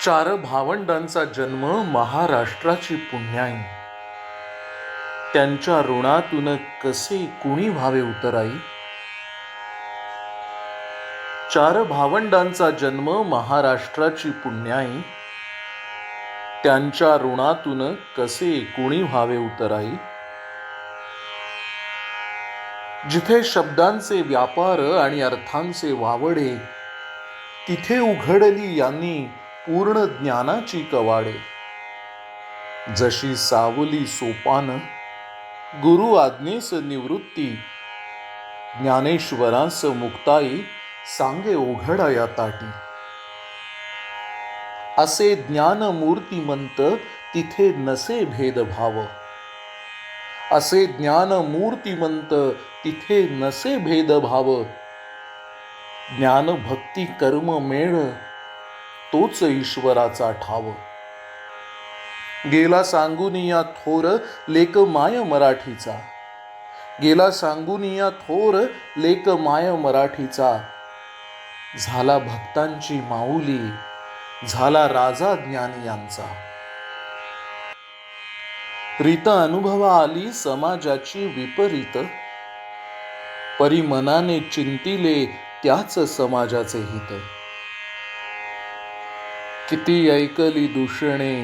चार भावंडांचा जन्म महाराष्ट्राची पुण्याई, त्यांच्या ऋणातून कसे कुणी व्हावे उतराई. चार भावंडांचा जन्म महाराष्ट्राची पुण्याई, त्यांच्या ऋणातून कसे कुणी व्हावे उतराई. जिथे शब्दांचे व्यापार आणि अर्थांचे वावडे, तिथे उघडली यांनी पूर्ण ज्ञानाची कवाडे. जशी सावली सोपान गुरु आज्ञेस निवृत्ती, ज्ञानेश्वरास मुक्ताई सांगे ओघडा या ताटी. असे ज्ञान मूर्तिमंत तिथे नसे भेदभाव, असे ज्ञान मूर्तिमंत तिथे नसे भेदभाव. ज्ञान भक्ती कर्म मेळ तोच ईश्वराचा ठाव. गेला सांगून या थोर लेक माय मराठीचा, गेला सांगून या थोर लेक माय मराठीचा. झाला भक्तांची माऊली, झाला राजा ज्ञानी यांचा. रीत अनुभवा आली समाजाची विपरीत, परी मनाने चिंतिले त्याच समाजाचे हित. किती ऐकली दूषणे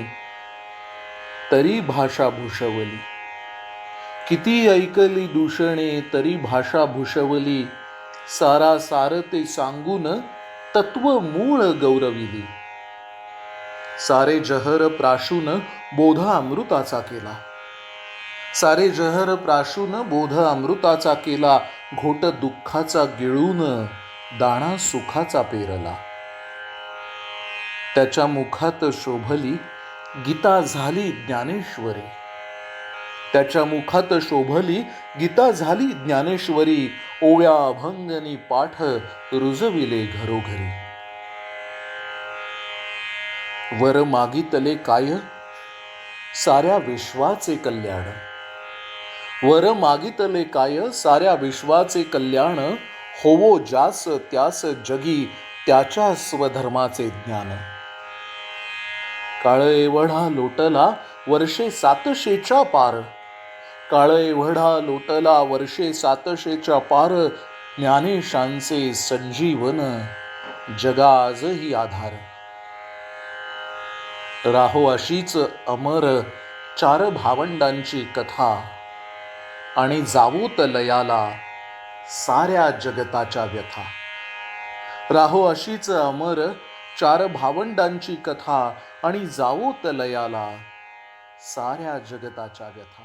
तरी भाषा भूषवली, किती ऐकली दूषणे तरी भाषा भूषवली. सारा सारते सांगून तत्व मूळ गौरविली. सारे जहर प्राशून बोध अमृताचा केला, सारे जहर प्राशून बोध अमृताचा केला. घोट दुःखाचा गिळून दाणा सुखाचा पेरला. त्याच्या मुखात शोभली गीता झाली ज्ञानेश्वरी, त्याच्या मुखात शोभली गीता झाली ज्ञानेश्वरी. ओव्या अभंगनी पाठ रुजविले घरोघरी. वर मागितले काय साऱ्या विश्वाचे कल्याण, वर मागितले काय साऱ्या विश्वाचे कल्याण. होवो ज्यास त्यास जगी त्याच्या स्वधर्माचे ज्ञान. काळ एवढा लोटला वर्षे 700च्या पार, काळ एवढा लोटला वर्षे 700च्या पार. ज्ञानेशांचे संजीवन जगा आजही आधार. राहो अशीच अमर चार भावंडांची कथा, आणि जावोत लयाला साऱ्या जगताच्या व्यथा. राहो अशीच अमर चार भावंडांची कथा, आणि जावोत लयाला साऱ्या जगताच्या व्यथा.